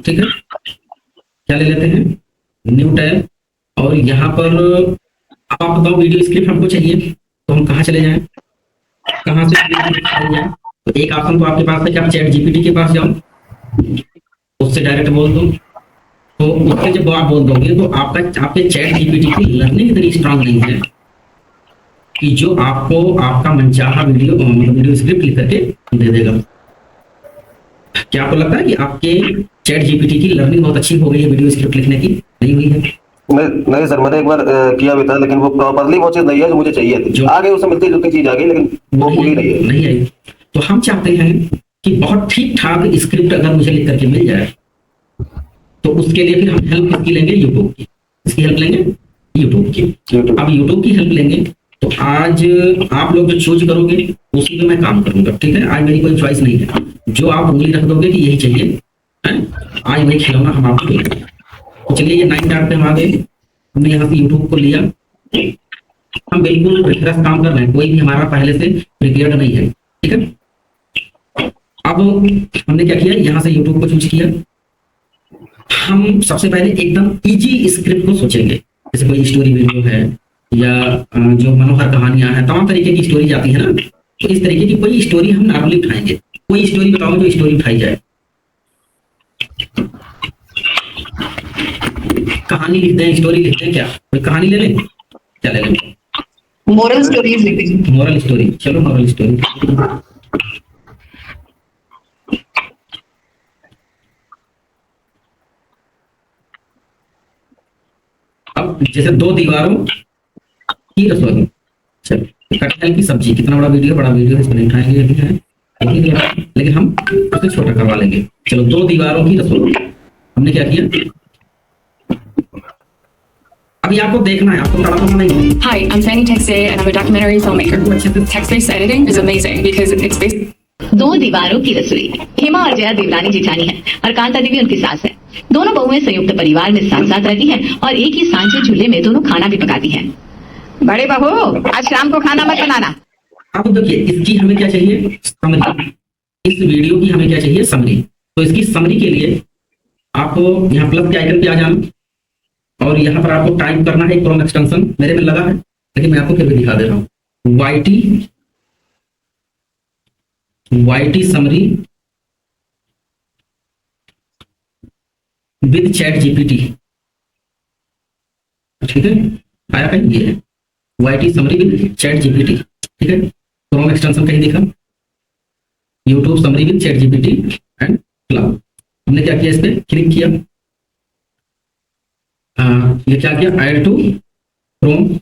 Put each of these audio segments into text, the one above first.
ठीक है, क्या ले लेते हैं, न्यू टैब, और यहाँ पर अब आप बताओ वीडियो स्क्रिप्ट हमको चाहिए तो हम कहाँ चले जाएं, कहाँ से चले जाएं? तो एक ऑप्शन तो आपके पास है कि आप चैट जीपीटी के पास जाओ, उससे डायरेक्ट बोल दो। तो उससे जब आप बोल दोगे तो आपका आपके चैट जीपीटी की लर्निंग इतनी स्ट्रांग नहीं है कि जो आपको आपका मनचाहा वीडियो मतलब वीडियो स्क्रिप्ट लिख करके दे देगा। क्या आपको लगता है कि आपके चैट जीपीटी की लर्निंग बहुत अच्छी हो गई है वीडियो स्क्रिप्ट लिखने की? नहीं हुई है। नहीं सर, मैंने एक बार किया भी था, लेकिन वो प्रॉपरली वो चीज नहीं है जो मुझे चाहिए थी। जो आगे उससे मिलती जुलती चीज आ गई, लेकिन वो पूरी नहीं है। नहीं आई। तो हम चाहते हैं कि बहुत ठीक ठाक स्क्रिप्ट अगर मुझे लिख करके मिल जाए तो उसके लिए फिर हम हेल्प किसकी लेंगे, यूट्यूब की। इसकी हेल्प लेंगे यूट्यूब की। अब यूट्यूब की हेल्प लेंगे तो आज आप लोग जो चूज करोगे उसी में मैं काम करूंगा, ठीक है। आज मेरी कोई चॉइस नहीं है, जो आप उंगली रख दोगे कि यही चाहिए है, आज वही खिलौना हम आपको देंगे। तो चलिए ये 9 डाट पे हम आ गए, हमने यहाँ से यूट्यूब को लिया, हम बिल्कुल रिफ्रेश काम कर रहे हैं, कोई भी हमारा पहले से प्रिपेयर्ड नहीं है, ठीक है। अब हमने क्या किया, यहाँ से यूट्यूब को चूज किया। हम सबसे पहले एकदम इजी स्क्रिप्ट को सोचेंगे, जैसे कोई स्टोरी वीडियो है या जो मनोहर कहानियां हैं, तमाम तरीके की स्टोरी आती है ना, तो इस तरीके की कोई स्टोरी हम नॉर्मली उठाएंगे। कोई स्टोरी बताओ जो स्टोरी उठाई जाए, कहानी लिखते हैं, स्टोरी लिखते हैं, क्या कोई कहानी ले लें, क्या ले लें? मोरल स्टोरीज लिखते हैं। मोरल स्टोरी, चलो मोरल स्टोरी। अब जैसे 2 दीवारों की रसोई, चलो कटहल की सब्जी, कितना बड़ा वीडियो है, इसमें नहीं उठाएंगे अभी है, लेकिन हम उसे छोटा करवा लेंगे। चलो 2 दीवारों की रसोई, हमने क्या किया, अभी आपको देखना है, आपको तड़पना नहीं है। Hi, I'm Fanny Texay and I'm a documentary filmmaker. Text-based editing is amazing because it's based 2 दीवारों की रसोई। हेमा और जया देवरानी जेठानी है और कांता देवी उनकी सास है। दोनों बहुएं संयुक्त परिवार में साथ साथ रहती हैं और एक ही सांझे चूल्हे में दोनों खाना भी पकाती हैं। बड़े बहू, आज शाम को खाना मत बनाना। अब देखिए इसकी हमें क्या चाहिए, समरी। इस वीडियो की हमें क्या चाहिए, समरी। तो इसकी समरी के लिए आपको यहाँ प्लस के आइकन पे आ जाना और यहाँ पर आपको टाइप करना है क्रोम एक्सटेंशन, मेरे में लगा है लेकिन मैं आपको फिर भी दिखा दे रहा हूँ, YT summary with chat GPT, ठीक है। आया कहीं, ये है YT summary with chat GPT, ठीक है। क्रोम एक्सटेंशन कहीं दिखा, YouTube summary with chat GPT and cloud. हमने क्या किया, इस पे क्लिक किया, ये क्या किया, add to Chrome,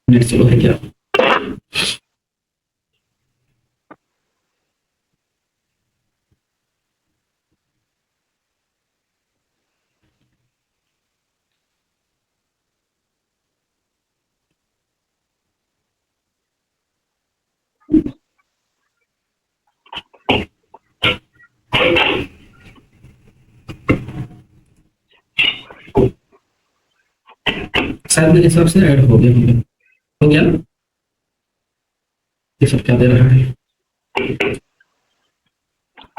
net slow है क्या? शायद मेरे हिसाब से ऐड हो गया, हो गया ना? ये सब क्या दे रहा है,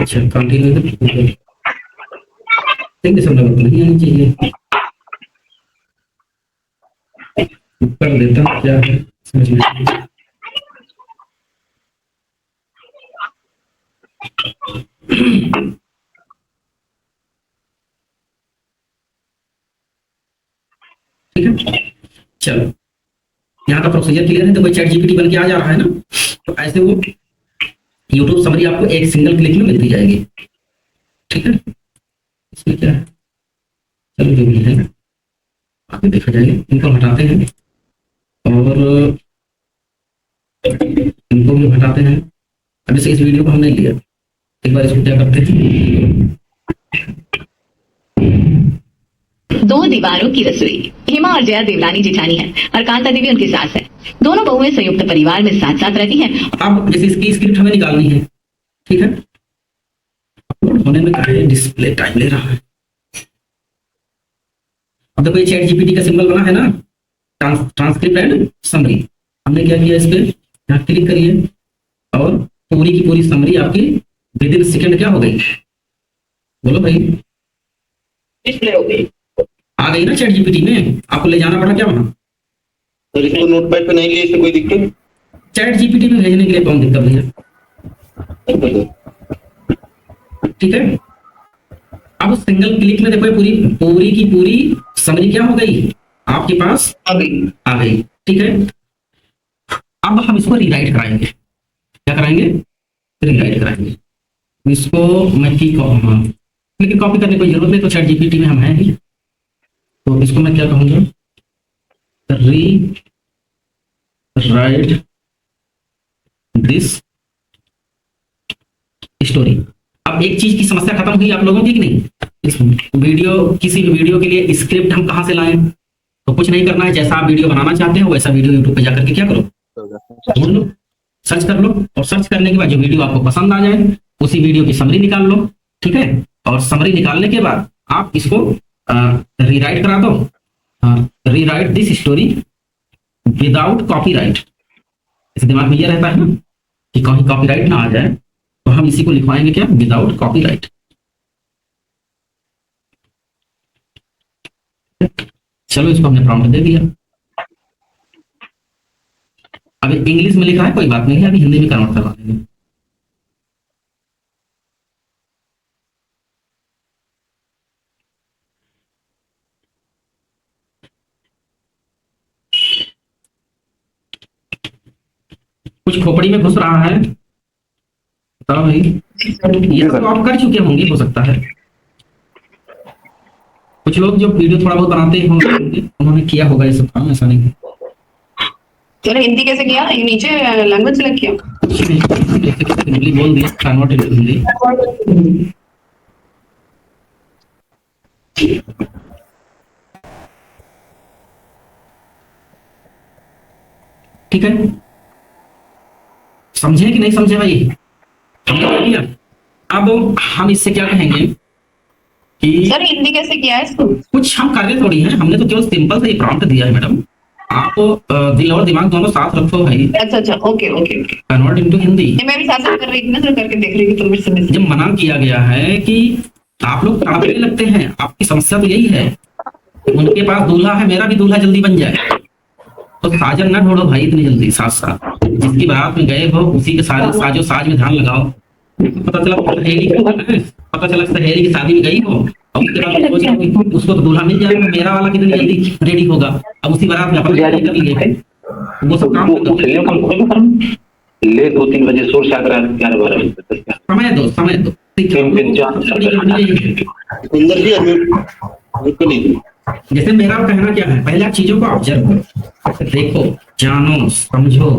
अच्छा कंटिन्यू, देखिए सब नंबर नहीं आनी चाहिए, कर देता हूँ, क्या है समझ में नहीं। ठीक है, चलो यहाँ का प्रोसीजर क्लियर है। तो कोई चैट जीपीटी बन के आ जा रहा है ना, तो ऐसे वो यूट्यूब समरी आपको एक सिंगल क्लिक में मिलती जाएगी, ठीक है। इसमें क्या है, चलो जो भी है आगे देखा जाएगा। इनको हटाते हैं और इनको भी हटाते हैं। अभी से इस वीडियो को हमने लिया, एक बार इसको क्या करते हैं, 2 दीवारों की रसोई। हेमा और जया देवरानी जेठानी है और कांता देवी उनकी सास है। दोनों बहुएं संयुक्त परिवार में साथ साथ रहती हैं। अब जैसे इसकी स्क्रिप्ट हमें निकालनी है, ठीक है। अपलोड होने में काफी डिस्प्ले टाइम ले रहा है। अब देखो ये चैट जीपीटी का सिंबल बना है ना, ट्रांसक्रिप्ट एंड समरी, हमने क्या किया, इस पे यहाँ क्लिक करिए और पूरी की पूरी समरी आपकी विद इन सेकेंड क्या हो गई, बोलो भाई, डिस्प्ले हो गई। आ गई ना चैट जीपीटी में। आपको ले जाना पड़ा क्या वहाँ, तो इसको नोटपैड पे नहीं लिए, इससे कोई दिक्कत चैट जीपीटी में भेजने के लिए कौन दिक्कत भैया, नहीं? ठीक है। अब सिंगल क्लिक में देखो पूरी पूरी की पूरी समरी क्या हो गई आपके पास आ गई, ठीक है। अब हम इसको रीराइट कराएंगे, क्या कराएंगे, रीराइट कराएंगे। इसको मैं की कहूँगा, लेकिन कॉपी करने की जरूरत नहीं, तो चैट जीपीटी में हम हैं ही, तो इसको मैं क्या कहूँगा, री राइट दिस स्टोरी। अब एक चीज की समस्या खत्म हुई आप लोगों की कि नहीं, इस वीडियो, किसी भी वीडियो के लिए स्क्रिप्ट हम कहाँ से लाएं, तो कुछ नहीं करना है, जैसा आप वीडियो बनाना चाहते हो वैसा वीडियो यूट्यूब पे जाकर के क्या करो, ढूंढ लो, सर्च कर लो, और सर्च करने के बाद जो वीडियो आपको पसंद आ जाए उसी वीडियो की समरी निकाल लो, ठीक है। और समरी निकालने के बाद आप इसको रीराइट करा दो, rewrite this story without copyright. इस दिमाग में ये रहता है ना कि कहीं कॉपीराइट ना आ जाए, तो हम इसी को लिखवाएंगे क्या, विदाउट कॉपीराइट। चलो इसको हमने प्रॉम्प्ट दे दिया। अभी इंग्लिश में लिखा है कोई बात नहीं है, अभी हिंदी में कन्वर्ट करवा देंगे। कुछ खोपड़ी में घुस रहा है, बताओ भाई, ये तो आप कर चुके होंगे, हो सकता है कुछ लोग जो वीडियो थोड़ा बहुत बनाते होंगे उन्होंने किया होगा ये सब काम, ऐसा नहीं। चलो हिंदी कैसे किया, ये नीचे लैंग्वेज सेलेक्ट किया, कुछ नहीं, सिंपली बोल दिया कन्वर्ट इनटू हिंदी। ठीक है, समझे कि नहीं समझे भाई, हमने कर लिया। अब हम इससे क्या कहेंगे कि सर हिंदी कैसे किया है इसको, कुछ हम कर रहे थोड़ी हैं, हमने तो केवल सिंपल से प्रॉम्प्ट दिया है मैडम। आप दिल और दिमाग दोनों साथ रखो भाई। अच्छा okay okay okay, convert into Hindi. ये मैं भी साथ साथ कर रही थी ना सर, करके देख रही थी तो मेरे से जब मना किया गया है कि आप लोग तड़पने लगते हैं, आपकी समस्या तो यही है, उनके पास दूल्हा है, मेरा भी दूल्हा जल्दी बन जाए, तो साजन ना ढूंढो भाई इतनी जल्दी, साथ साथ जिसकी बारात में गए हो उसी के सारे साजो साज में ध्यान लगाओ। पता चला सहेली की शादी में गई हो और उसके बाद सोच रहे हो कि उसको तो दूल्हा मिल जाएगा, मेरा वाला कितनी जल्दी रेडी होगा, अब उसी बारात में अपन कर लिए, वो सब काम ले 2-3 बजे शोर शायद 11-12 बजे तक। समय दो सुंदर जी, जैसे मेरा कहना क्या है, पहले आप चीजों को ऑब्जर्व करो, देखो, जानो, समझो।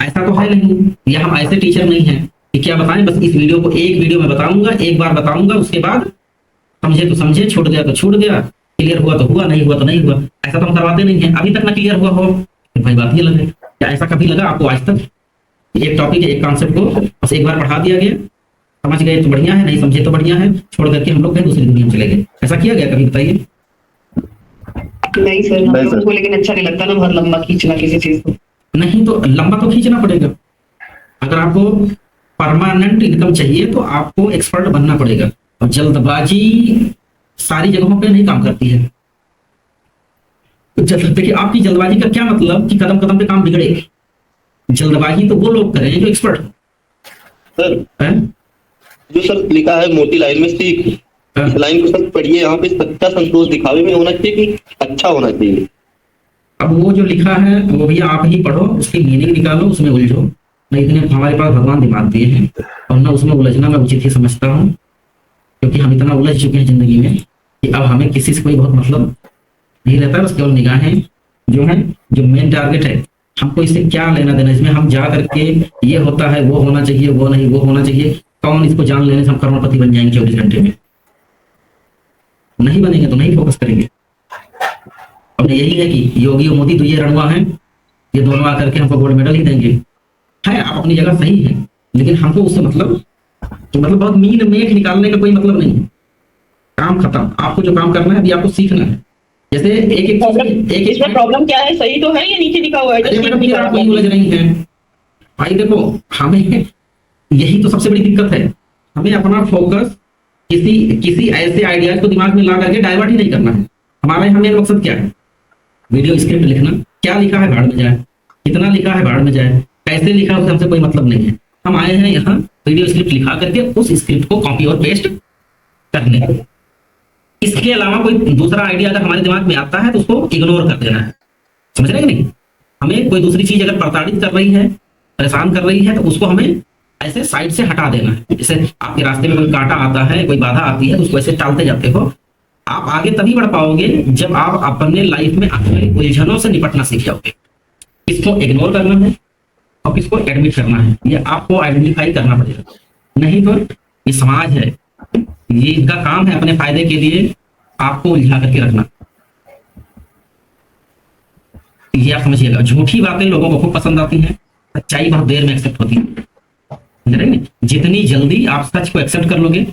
ऐसा तो है नहीं, या हम ऐसे टीचर नहीं हैं कि क्या बताएं, बस इस वीडियो को एक वीडियो में बताऊंगा, एक बार बताऊंगा, उसके बाद समझे तो समझे, छूट गया तो छूट गया, क्लियर हुआ तो हुआ, नहीं हुआ तो नहीं हुआ। ऐसा तो हम करवाते नहीं है। अभी तक ना क्लियर हुआ हो तो भाई बात ये लगे, क्या ऐसा कभी लगा आपको आज तक एक टॉपिक एक कॉन्सेप्ट को बस एक बार पढ़ा दिया गया, समझ गए तो बढ़िया है, नहीं समझे तो बढ़िया है, छोड़ करके हम लोग कहीं दूसरी दुनिया में चले गए, ऐसा किया गया कभी, बताइए। नहीं सर, हमको लेकिन अच्छा नहीं लगता ना बहुत लंबा खींचना किसी चीज को। नहीं तो लंबा तो खींचना पड़ेगा। अगर आपको परमानेंट इनकम चाहिए तो आपको एक्सपर्ट बनना पड़ेगा, और जल्दबाजी सारी जगहों पे नहीं काम करती है। देखिए आपकी जल्दबाजी का क्या मतलब कि कदम कदम पे काम बिगड़े। जल्दबाजी तो वो लोग करें जो एक्सपर्ट सर है। जो सर लिखा है मोटी लाइन में सीख, इस लाइन को सर पढ़िए, यहाँ पे सच्चा संतोष दिखावे में होना चाहिए कि अच्छा होना चाहिए। अब वो जो लिखा है वो भैया आप ही पढ़ो, उसकी मीनिंग निकालो, उसमें उलझो। नहीं इतने हमारे पास भगवान दिमाग दिए हैं और ना उसमें उलझना मैं उचित ही समझता हूँ, क्योंकि हम इतना उलझ चुके हैं जिंदगी में कि अब हमें किसी से कोई बहुत मतलब नहीं रहता। बस केवल निगाहें जो है, जो मेन टारगेट है, हमको इससे क्या लेना देना, इसमें हम जा करके ये होता है, वो होना चाहिए, वो नहीं, वो होना चाहिए, कौन इसको जान लेने से हम करोड़पति बन जाएंगे 24 घंटे में? नहीं बनेंगे तो नहीं फोकस करेंगे। अब यही है कि योगी और मोदी तो ये रणवा है, ये दोनों आकर के हमको गोल्ड मेडल ही देंगे। है आप अपनी जगह सही है, लेकिन हमको उससे मतलब बहुत मीन मेख निकालने का कोई मतलब नहीं है। काम खत्म। आपको जो काम करना है अभी आपको सीखना है, जैसे एक इसमें प्रॉब्लम क्या है, सही तो है ये नीचे लिखा हुआ है अरे जो मैडम skip फिर लिखा आप हुआ वही है। उलझ रही हैं भाई। देखो हमें यही तो सबसे बड़ी दिक्कत है, हमें अपना फोकस किसी किसी ऐसे आइडियाज को दिमाग में ला करके डाइवर्ट ही नहीं करना है। हमारा यहाँ मेन मकसद क्या है, वीडियो स्क्रिप्ट लिखना। क्या लिखा है भाड़ में जाए, कितना लिखा है भाड़ में जाए, कैसे लिखा है उससे हमसे कोई मतलब नहीं है। हम आए हैं यहाँ वीडियो स्क्रिप्ट लिखा करके उस स्क्रिप्ट को कॉपी और पेस्ट करने। इसके अलावा कोई दूसरा आइडिया अगर हमारे दिमाग में आता है तो उसको इग्नोर कर देना है। समझ रहे हैं कि नहीं? हमें कोई दूसरी चीज अगर प्रताड़ित कर रही है, परेशान कर रही है, तो उसको हमें ऐसे साइड से हटा देना है। जैसे आपके रास्ते में कोई कांटा आता है, कोई बाधा आती है, तो उसको ऐसे टालते जाते हो। आप आगे तभी बढ़ पाओगे जब आप अपने लाइफ में अपने उलझनों से निपटना सीख जाओगे। इसको इग्नोर करना है और इसको एडमिट करना है, ये आपको आइडेंटिफाई करना पड़ेगा। नहीं तो ये समाज है, ये इनका काम है अपने फायदे के लिए आपको उलझा करके रखना। ये आप समझिएगा, झूठी बातें लोगों को खूब पसंद आती हैं, सच्चाई बहुत देर में एक्सेप्ट होती है। समझ रहे हैं? जितनी जल्दी आप सच को एक्सेप्ट कर लोगे,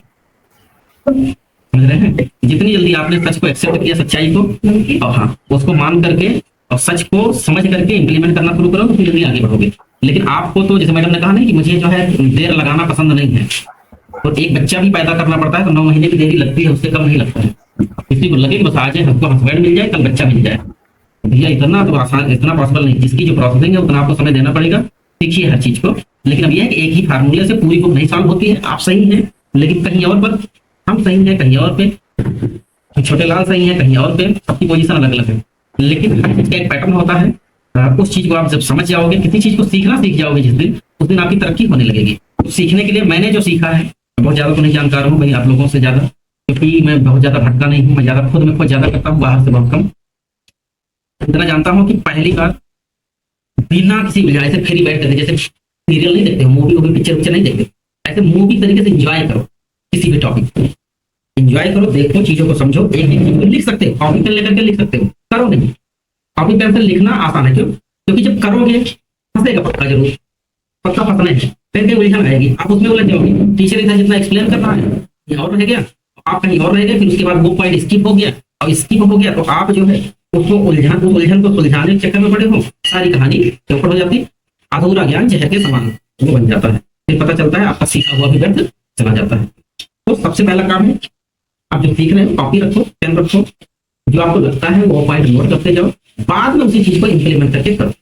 समझ रहे हैं, जितनी जल्दी आपने सच को एक्सेप्ट किया, सच्चाई को, और हाँ उसको मान करके और सच को समझ करके इंप्लीमेंट करना शुरू करो, तो फिर जल्दी आगे बढ़ोगे। लेकिन आपको तो जैसे मैडम ने कहा नहीं कि मुझे जो है देर लगाना पसंद नहीं है, तो एक बच्चा भी पैदा करना पड़ता है तो 9 महीने की देरी लगती है, उससे कम नहीं लगता है। किसी को लगे बस आज हमको हस्बैंड मिल जाए, कल बच्चा मिल जाए, भैया इतना तो आसान, इतना पॉसिबल नहीं। जिसकी जो प्रोसेसिंग है उतना आपको समय देना पड़ेगा। सीखिए हर चीज को, लेकिन अब यह है कि एक ही फार्मूले से पूरी बुक नहीं सॉल्व होती है। आप सही हैं लेकिन कहीं और पर, हम सही हैं कहीं और पे, छोटे लाल सही है कहीं और पे, सबकी पोजीशन अलग अलग है। लेकिन हर चीज का एक पैटर्न होता है। उस चीज को आप जब समझ जाओगे, किसी चीज को सीखना सीख जाओगे जिस दिन, उस दिन आपकी तरक्की होने लगेगी। तो सीखने के लिए मैंने जो सीखा है, बहुत ज्यादा तो नहीं जानकार हूँ भाई आप लोगों से ज्यादा, क्योंकि मैं बहुत ज्यादा भटका नहीं हूँ, मैं ज्यादा खुद में खुद ज्यादा करता हूँ, बाहर से बहुत कम। इतना जानता हूँ कि पहली बार बिना किसी वजह से फ्री बैठ करके, जैसे सीरियल नहीं देखते हो, मूवी वूवी पिक्चर नहीं देखते, ऐसे मूवी तरीके से एंजॉय करो किसी भी टॉपिक को, एंजॉय करो, देखो, चीजों को समझो। एक एक चीज को लिख सकते हो, कॉपी पेन लेकर के लिख सकते हो, करो नहीं। कॉपी पेन से लिखना आसान है, क्यों? क्योंकि जब करोगे फंसेगा पक्का, जरूर पक्का फंसना है, फिर कहीं उलझन आएगी, आप उसमें उलझ जाओगे। टीचर इधर जितना एक्सप्लेन कर रहा है ये और रह गया, आप कहीं और रह गए, फिर उसके बाद वो पॉइंट स्किप हो गया, और स्किप हो गया तो आप जो है उसको उलझन को सुलझाने के चक्कर में पड़े हो, सारी कहानी चौपट हो जाती, अधूरा ज्ञान जहर के समान वो बन जाता है। फिर पता चलता है आपका सीखा हुआ भी व्यर्थ चला जाता है। तो सबसे पहला काम है, आप जो सीख रहे हो कॉपी रखो, पेन रखो, जो आपको लगता है वो पॉइंट नोट करते जाओ, बाद में उसी चीज को इंप्लीमेंट करके करो।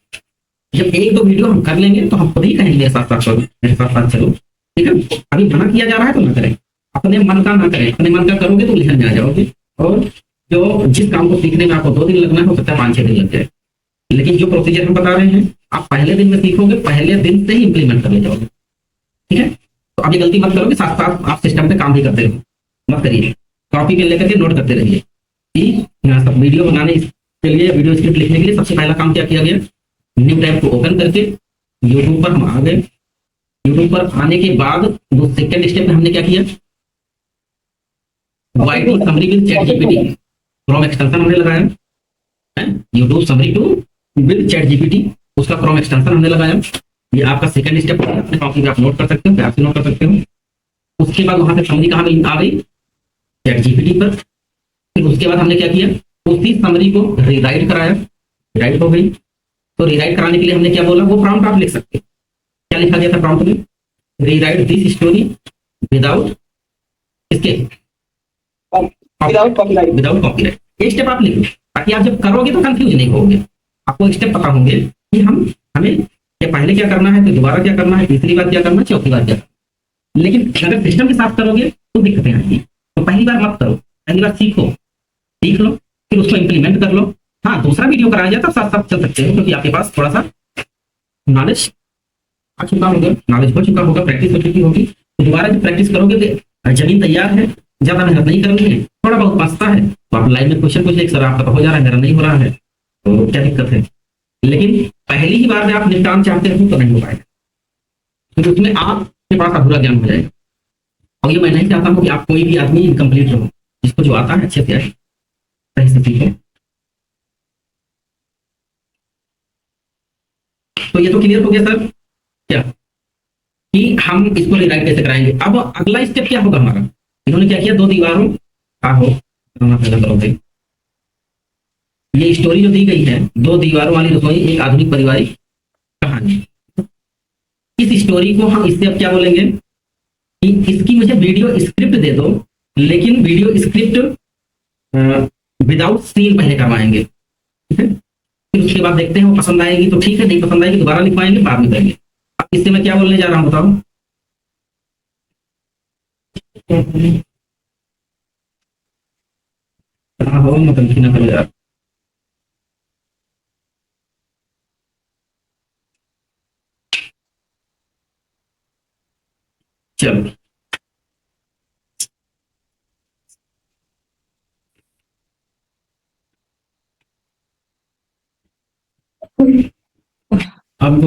जब 1-2 वीडियो हम कर लेंगे तो हम खुद ही कहेंगे मेरे साथ साथ चलो, मेरे साथ साथ चलो, ठीक है? अभी मना किया जा रहा है तो ना करें, अपने मन का ना करें। अपने मन का करोगे तो उलझन में आ जाओगे, और जो जिस काम को सीखने में आपको 2 दिन लगना है हो सकता है 5-6 दिन लग जाए। लेकिन जो प्रोसीजर हम बता रहे हैं, आप पहले दिन में सीखोगे, पहले दिन से ही इंप्लीमेंट करने जाओगे, ठीक है? तो अभी गलती मत करोगे, साथ साथ आप सिस्टम पे काम भी करते रहो, मत करिए। कॉपी पेन लेकर के नोट करते रहिए। यहाँ सब वीडियो बनाने के लिए, वीडियो स्क्रिप्ट लिखने के लिए सबसे पहला काम क्या किया गया, न्यू टैब को ओपन करके यूट्यूब पर हम आ गए। यूट्यूब पर आने के बाद दो सेकंड स्टेप में हमने क्या किया, वाइट summary with ChatGPT Chrome extension हमने लगाया है। YouTube summary two with ChatGPT, उसका क्रोम एक्सटेंशन हमने लगाया। ये आपका सेकंड स्टेप है, अपने कॉपी पे आप नोट कर सकते हो, प्यार से नोट कर सकते हो। उसके बाद वहां से समरी कहाँ आ गई, चैट जीपीटी पर। फिर उसके बाद हमने क्या किया, उसी समरी को रीराइट कराया, रीराइट हो गई। तो रीराइट कराने के लिए हमने क्या बोला, वो प्रॉम्प्ट आप लिख सकते हैं। क्या लिखा गया था प्रॉम्प्ट में, रीराइट दिस स्टोरी विदाउट इसके विदाउट कॉपीराइट। Without copyright. एक स्टेप आप लिखो, ताकि आप जब करोगे तो कंफ्यूज नहीं होगे, आपको स्टेप पता होंगे कि हमें क्या पहले क्या करना है, तो दोबारा क्या करना है, तीसरी बार क्या करना है, चौथी बार क्या करना है। लेकिन अगर सिस्टम के साथ करोगे तो दिक्कतें आएंगी। तो पहली बार मत करो, पहली बार सीखो, सीख लो, फिर उसको इंप्लीमेंट कर लो। हाँ, दूसरा वीडियो कराया जाए तब साथ साथ चल सकते हो, क्योंकि आपके पास थोड़ा सा नॉलेज आ चुका होगा, नॉलेज हो चुका होगा, प्रैक्टिस हो चुकी होगी। तो दोबारा जब प्रैक्टिस करोगे तो जमीन तैयार है, ज्यादा मेहनत नहीं करनी है, थोड़ा बहुत बचता है तो आप लाइव में क्वेश्चन पूछ ले, सर आपका तो हो जा रहा है, मेरा नहीं हो रहा है, तो क्या दिक्कत है। लेकिन पहली ही बार में आप निपटान चाहते हो तो नहीं हो पाएगा, फिर उसमें आपके पास अधूरा ज्ञान हो जाएगा। और ये मैं नहीं चाहता हूँ कि आप कोई भी आदमी इनकम्प्लीट हो, जिसको जो आता है अच्छे से आए, सही से सीखे। तो ये तो क्लियर हो गया सर, क्या कि हम इसको रिराइट कैसे कराएंगे। अब अगला स्टेप क्या होगा हमारा, इन्होंने क्या किया, 2 दीवारों आहो पैदा करोगे, ये स्टोरी जो दी गई है, दो दीवारों वाली रसोई एक आधुनिक पारिवारिक कहानी। इस स्टोरी को हम इससे अब क्या बोलेंगे कि इसकी मुझे वीडियो स्क्रिप्ट दे दो, लेकिन वीडियो स्क्रिप्ट विदाउट सीन पहले करवाएंगे, ठीक है। फिर उसके बाद देखते हैं वो पसंद आएगी तो ठीक है, नहीं पसंद आएगी दोबारा लिखवाएंगे, बाद में करेंगे। अब इससे मैं क्या बोलने जा रहा हूँ बताओ। हाँ हो मतलब ना करो यार। चलो अब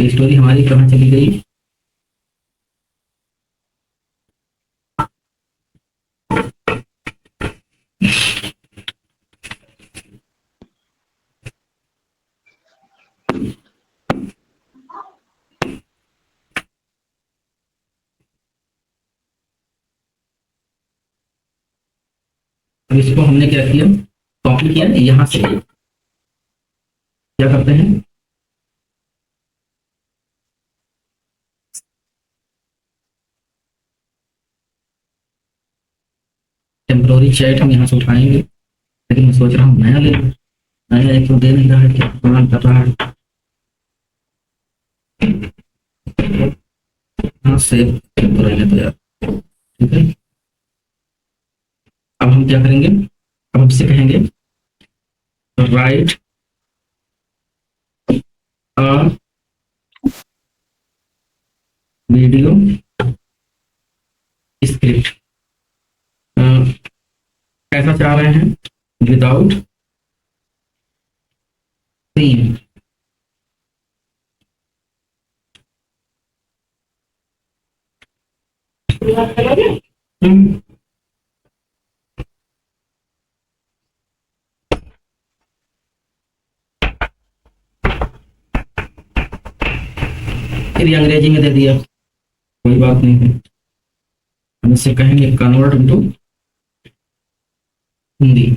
स्टोरी हमारी कहाँ चली गई। अब इसको हमने क्या किया, कॉपी किया यहाँ से। क्या करते हैं, टेम्पोररी चैट हम यहाँ से उठाएंगे, लेकिन मैं सोच रहा हूँ नया ले लूं। नया एक तो दे नहीं रहा है, क्या प्रमाण कर रहा है। हाँ सेव टेम्पोररी तो यार, ठीक है। अब हम क्या करेंगे, अब हमसे कहेंगे राइट वीडियो स्क्रिप्ट। कैसा चाह रहे हैं, विदाउट सीन। फिर ये अंग्रेजी में दे दिया, कोई बात नहीं है। हम इससे कहेंगे कन्वर्ट इनटू हिंदी।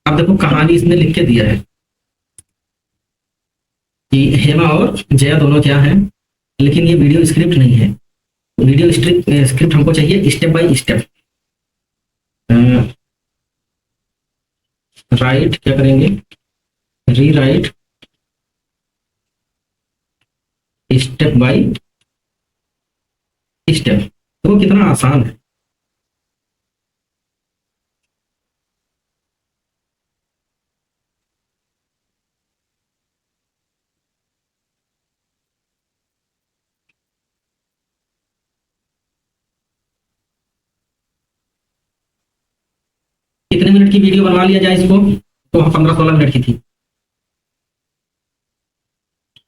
अब देखो कहानी इसने लिख के दिया है कि हेमा और जया दोनों क्या हैं, लेकिन ये वीडियो स्क्रिप्ट नहीं है। वीडियो स्क्रिप्ट हमको चाहिए स्टेप बाय स्टेप। राइट क्या करेंगे, री राइट स्टेप बाय स्टेप। देखो कितना आसान है। कितने मिनट की वीडियो बनवा लिया जाए इसको, तो 15-16 मिनट की थी।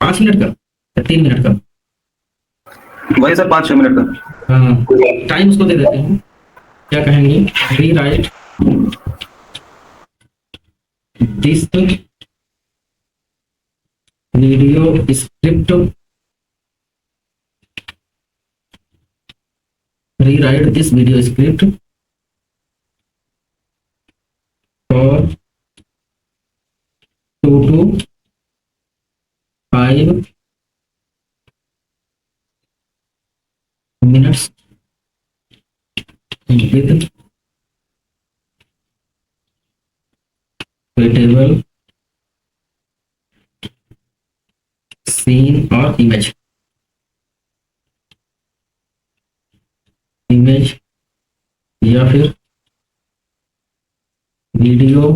5 मिनट का या 3 मिनट का, वही सर 5-6 मिनट का। हाँ टाइम उसको दे देते हैं। क्या कहेंगे, री राइट दिस वीडियो स्क्रिप्ट, री right this video script for 2 to 5 minutes with suitable scene or image या फिर वीडियो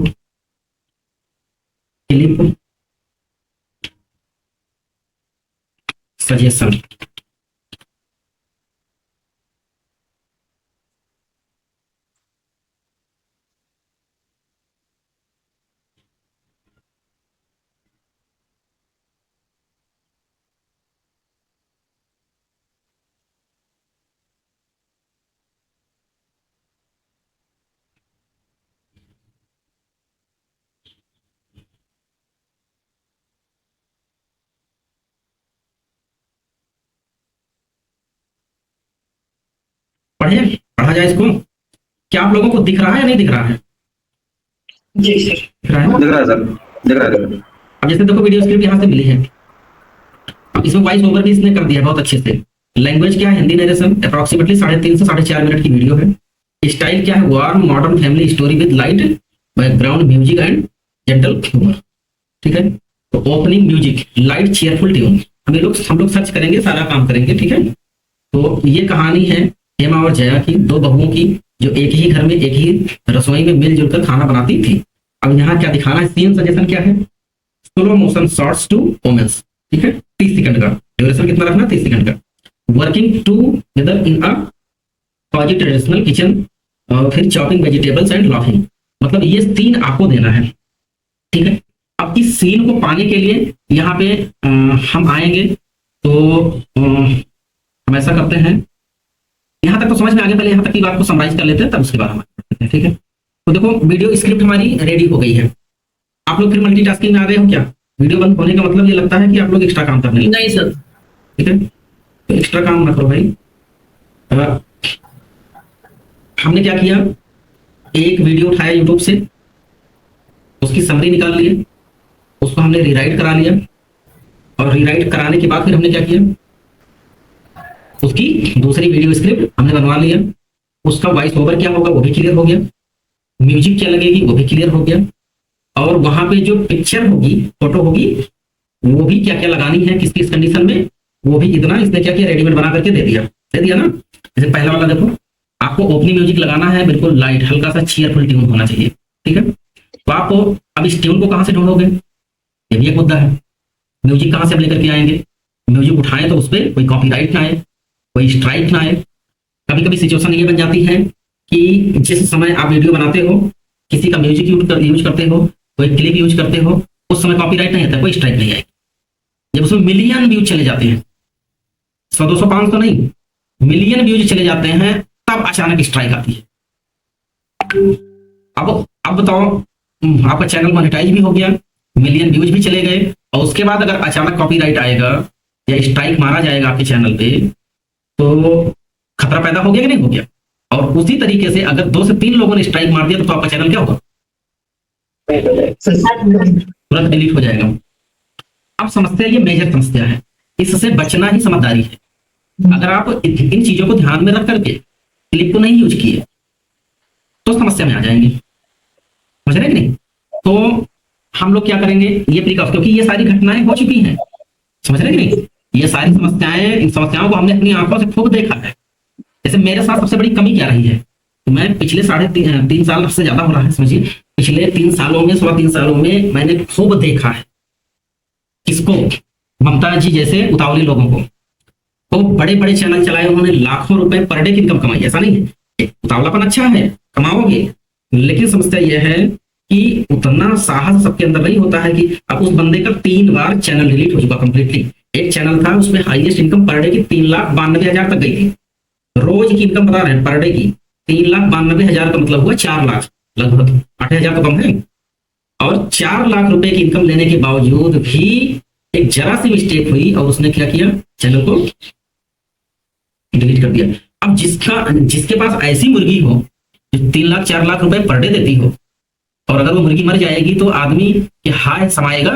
क्लिप सजेशन। पढ़ा जाए इसको। क्या आप लोगों को दिख रहा है या नहीं दिख रहा है? जी सर। दिख रहा है? दिख रहा है सर, दिख रहा है। अब जैसे देखो वीडियो स्क्रिप्ट यहाँ से मिली है, अब इसमें वॉइस ओवर भी इसने कर दिया बहुत अच्छे से। लैंग्वेज क्या है? हिंदी नरेशन, अप्रॉक्सीमेटली 3.5 से 4.5 मिनट की वीडियो है। स्टाइल क्या है? Warm modern family story with light background music and gentle humour. ठीक है, तो opening music, light cheerful tune. हम लोग सर्च करेंगे, सारा काम करेंगे। ठीक है, तो ये कहानी है हेमा और जया की, दो बहुओं की, जो एक ही घर में एक ही रसोई में मिलजुल कर खाना बनाती थी। अब यहाँ क्या दिखाना है? सीन सजेशन क्या है? Slow motion shorts to women's. ठीक है, 30 सेकंड का ड्यूरेशन कितना रखना? 30 सेकंड का। Working together in a cozy traditional kitchen, और फिर चॉपिंग वेजिटेबल्स एंड लाफिंग। मतलब ये सीन आपको देना है। ठीक है, अब इस सीन को पाने के लिए यहाँ पे हम आएंगे, तो हम ऐसा करते हैं, यहाँ तक तो समझ में आ गया, पहले यहाँ तक की बात को समराइज कर लेते हैं, तब उसके बाद हम करते हैं। ठीक है, तो देखो वीडियो स्क्रिप्ट हमारी रेडी हो गई है। आप लोग फिर मल्टीटास्किंग में आ गए हो क्या? वीडियो बंद होने का मतलब ये लगता है कि आप लोग एक्स्ट्रा काम करने लगे। नहीं सर। ठीक है, तो एक्स्ट्रा काम ना करो भाई। हमने क्या किया, एक वीडियो उठाया यूट्यूब से, उसकी समरी निकाल लिए, उसको हमने रीराइट करा लिया, और रीराइट कराने के बाद फिर हमने क्या किया, उसकी दूसरी वीडियो स्क्रिप्ट हमने बनवा लिया। उसका वॉइस ओवर क्या होगा वो भी क्लियर हो गया, म्यूजिक क्या लगेगी वो भी क्लियर हो गया, और वहां पे जो पिक्चर होगी, फोटो होगी, वो भी क्या क्या लगानी है, किस किस कंडीशन में, वो भी इतना इसने क्या किया, रेडीमेड बना करके दे दिया ना। जैसे पहला वाला देखो, आपको ओपनिंग म्यूजिक लगाना है, बिल्कुल लाइट, हल्का सा चीयरफुल ट्यून होना चाहिए। ठीक है, तो आप अब इस ट्यून को कहाँ से ढूंढोगे, ये भी एक मुद्दा है। म्यूजिक कहाँ से हम लेकर के आएंगे? म्यूजिक उठाएं तो उस पर कोई कॉपीराइट ना आए, कोई स्ट्राइक ना आए। कभी कभी सिचुएशन ये बन जाती है कि जिस समय आप वीडियो बनाते हो, किसी का म्यूजिक यूज करते हो, कोई क्लिप यूज करते हो, उस समय कॉपीराइट नहीं आता, कोई स्ट्राइक नहीं आएगी। जब उसमें मिलियन व्यूज चले जाते हैं, 100, 200, 500 नहीं, मिलियन व्यूज चले जाते हैं, तब अचानक स्ट्राइक आती है। अब बताओ, आपका चैनल मोनेटाइज भी हो गया, मिलियन व्यूज भी चले गए, और उसके बाद अगर अचानक कॉपीराइट आएगा या स्ट्राइक मारा जाएगा आपके चैनल पे, तो खतरा पैदा हो गया कि नहीं हो गया? और उसी तरीके से अगर 2 से 3 लोगों ने स्ट्राइक मार दिया तो आपका चैनल क्या होगा? तुरंत डिलीट हो जाएगा। अब समस्या, ये मेजर समस्या है, इससे बचना ही समझदारी है। अगर आप इन चीजों को ध्यान में रख करके क्लिप को नहीं यूज किए तो समस्या में आ जाएंगे, समझ रहे कि नहीं? तो हम लोग क्या करेंगे, ये प्रिकॉशन, क्योंकि ये सारी घटनाएं हो चुकी हैं, समझ रहे कि नहीं? ये सारी समस्याएं, इन समस्याओं को हमने अपनी आंखों से खूब देखा है। जैसे मेरे साथ सबसे बड़ी कमी क्या रही है, तो मैं पिछले 3.5 साल से ज्यादा हो रहा है, समझिए पिछले 3 सालों में, 3 सालों में मैंने खूब देखा है किसको, ममता जी जैसे उतावले लोगों को। तो बड़े बड़े चैनल चलाए, उन्होंने लाखों रुपए पर डे की इनकम कमाई। ऐसा नहीं है, उतावलापन अच्छा है, कमाओगे, लेकिन समस्या यह है कि उतना साहस सबके अंदर नहीं होता है कि अब उस बंदे का 3 बार चैनल डिलीट हो चुका कंप्लीटली। एक चैनल था, उसमें हाईएस्ट इनकम पर डे की 3,92,000 तक गई थी। रोज की इनकम बता रहे हैं पर डे की 3,92,000 का मतलब हुआ 4 लाख, लगभग 8,000 तो कम है। और 4 लाख रुपए की इनकम लेने के बावजूद भी एक जरा सी मिस्टेक हुई और उसने क्या किया, चैनल को डिलीट कर दिया। अब जिसके पास ऐसी मुर्गी हो जो 3 लाख 4 लाख रुपए पर डे देती हो, और अगर वो मुर्गी मर जाएगी तो आदमी के हाय समाएगा,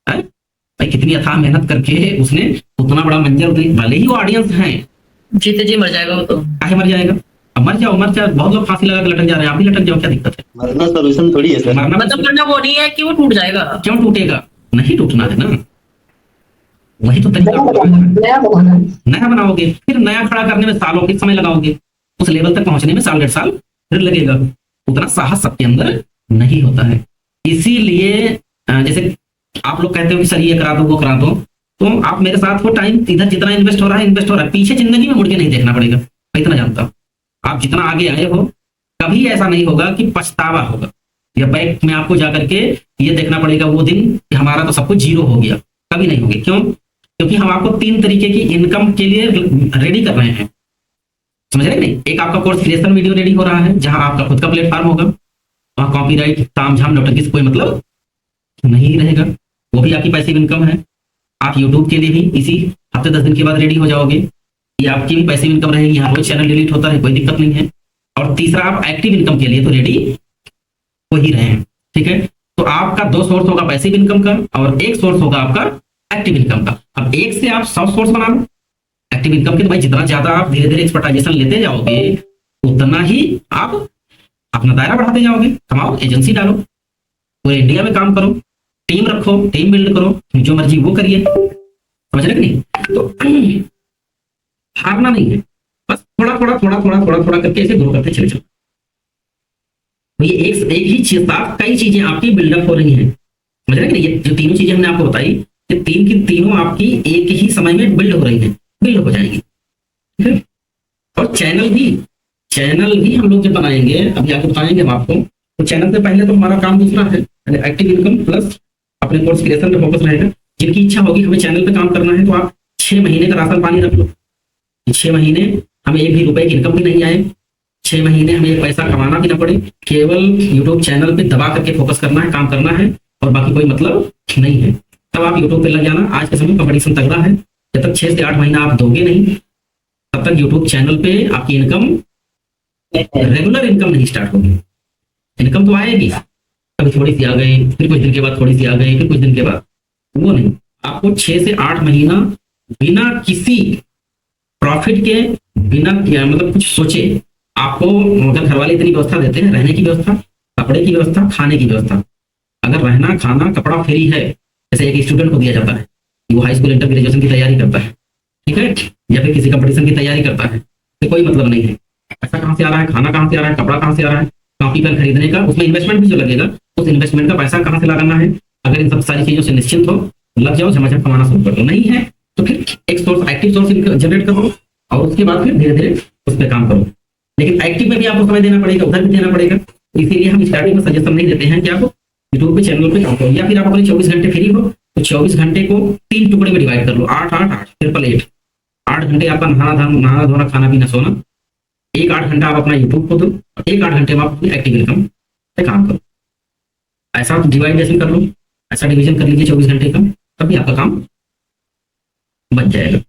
भाई कितनी अथाह मेहनत करके उसने उतना बड़ा मंजर, भले ही वो ऑडियंस हैं, जीते जी मर जाएगा वो तो। काहे मर जाएगा? अब मर जाओ, बहुत लोग फांसी लगा के लटक जा रहे हैं, आप भी लटक जाओ, क्या दिक्कत है? मरना सोल्यूशन थोड़ी है सर। मरना मतलब करना वो नहीं है कि वो टूट जाएगा। क्यों टूटेगा? नहीं टूटना है ना, वही तो तरीका। नया बनाओगे, फिर नया खड़ा करने में सालों के समय लगाओगे, उस लेवल तक पहुंचने में 1.5 साल फिर लगेगा। उतना साहस सबके अंदर नहीं होता है। इसीलिए जैसे आप लोग कहते हो कि सर ये करा दो वो करा दो, तो आप मेरे साथ हो, टाइम इधर जितना इन्वेस्ट हो रहा है, पीछे जिंदगी में मुड़ के नहीं देखना पड़ेगा। मैं इतना जानता हूँ, आप जितना आगे आए हो, कभी ऐसा नहीं होगा कि पछतावा होगा या बैक में आपको जाकर के ये देखना पड़ेगा वो दिन कि हमारा तो सब कुछ जीरो हो गया। कभी नहीं होगी। क्यों? क्योंकि हम आपको 3 तरीके की इनकम के लिए रेडी कर रहे हैं, समझ रहे नहीं? एक आपका कोर्स क्रिएशन वीडियो रेडी हो रहा है, जहां आपका खुद का प्लेटफॉर्म होगा, वहां कॉपीराइट तामझाम नौटंकी से कोई मतलब नहीं रहेगा, वो भी आपकी पैसिव इनकम है। आप यूट्यूब के लिए भी इसी हफ्ते 10 दिन के बाद रेडी हो जाओगे। ये आपकी भी पैसिव इनकम रहेगी, यहाँ रोज चैनल डिलीट होता है, कोई दिक्कत नहीं है। और तीसरा आप एक्टिव इनकम के लिए तो रेडी हो ही रहे हैं, ठीक है। तो आपका 2 सोर्स होगा पैसिव इनकम का और 1 सोर्स होगा आपका एक्टिव इनकम का। अब एक से आप 100 सोर्स बना लो एक्टिव इनकम के, तो भाई जितना ज्यादा आप धीरे धीरे एक्सपर्टाइजेशन लेते जाओगे उतना ही आप अपना दायरा बढ़ाते जाओगे। कमाओ, एजेंसी डालो, पूरे इंडिया में काम करो, टीम रखो, टीम बिल्ड करो, जो मर्जी वो करिए, समझ रहे कि नहीं। तो हारना नहीं है, बस थोड़ा थोड़ा थोड़ा थोड़ा थोड़ा थोड़ा करके ऐसे ग्रो करते चले जाओ। तो ये एक ही चीज साथ कई चीजें आपकी बिल्डअप हो रही हैं, समझ रहे कि नहीं। ये जो तीनों चीजें हमने आपको बताई, ये तीन की तीनों आपकी एक ही समय में बिल्ड हो रही हैं, बिल्ड हो जाएंगी, ठीक है। और चैनल भी हम लोग जब बनाएंगे, अभी आगे बताएंगे हम आपको, तो चैनल से पहले तो हमारा काम दूसरा है, एक्टिव इनकम प्लस अपने कोर्स क्रिएशन पे फोकस रहेगा। जिनकी इच्छा होगी हमें चैनल पे काम करना है, तो आप 6 महीने का राशन पानी रख लो। 6 महीने हमें 1 भी रुपए की इनकम भी नहीं आए, 6 महीने हमें एक पैसा कमाना भी ना पड़े, केवल यूट्यूब चैनल पे दबा करके फोकस करना है, काम करना है, और बाकी कोई मतलब नहीं है। तब आप यूट्यूब पे लग जाना। आज के समय कंपटीशन तगड़ा है, जब तक 6 से 8 महीना आप दोगे नहीं, तब तक यूट्यूब चैनल पे आपकी इनकम, रेगुलर इनकम नहीं स्टार्ट होगी। इनकम तो आएगी, कभी थोड़ी सी आ गई, फिर कुछ दिन के बाद थोड़ी सी आ गई, फिर कुछ दिन के बाद, वो नहीं। आपको 6 से 8 महीना बिना किसी प्रॉफिट के, बिना मतलब कुछ सोचे, आपको अगर घर वाले इतनी व्यवस्था देते हैं, रहने की व्यवस्था, कपड़े की व्यवस्था, खाने की व्यवस्था, अगर रहना खाना कपड़ा फ्री है, जैसे एक स्टूडेंट को दिया जाता है, वो हाई स्कूल इंटर ग्रेजुएशन की तैयारी करता है, ठीक है, या फिर किसी कंपटीशन की तैयारी करता है, तो कोई मतलब नहीं है। पैसा कहाँ से आ रहा है, खाना कहाँ से आ रहा है, कपड़ा कहाँ से आ रहा है, कॉपी पेन खरीदने का, उसमें इन्वेस्टमेंट भी जो लगेगा, उस इन्वेस्टमेंट का पैसा कहाँ से लगाना है। अगर इन सब सारी चीजों से निश्चिंत हो, लग जाओ, झमाझम कमाना शुरू कर दो। नहीं है तो फिर एक सोर्स, एक्टिव सोर्स जनरेट करो, और उसके बाद फिर धीरे धीरे उस पर काम करो। लेकिन एक्टिव में भी आपको समय देना पड़ेगा, उधर भी देना पड़ेगा। इसीलिए हम स्टार्टिंग में सजेशन नहीं देते हैं कि आप यूट्यूब पे चैनल पे काम करो, या फिर आप अपने 24 घंटे फ्री हो तो 24 घंटे को 3 टुकड़े में डिवाइड कर लो, 8 8 8 ट्रिपल 8। 8 घंटे आपका नहाना धोना खाना पीना सोना, 8 घंटा आप अपना यूट्यूब को दो, 8 घंटे में आप अपनी एक्टिव इनकम पे काम करो। ऐसा डिवाइडेशन कर लो, ऐसा डिवीजन कर लीजिए 24 घंटे का, तभी आपका काम बच जाएगा।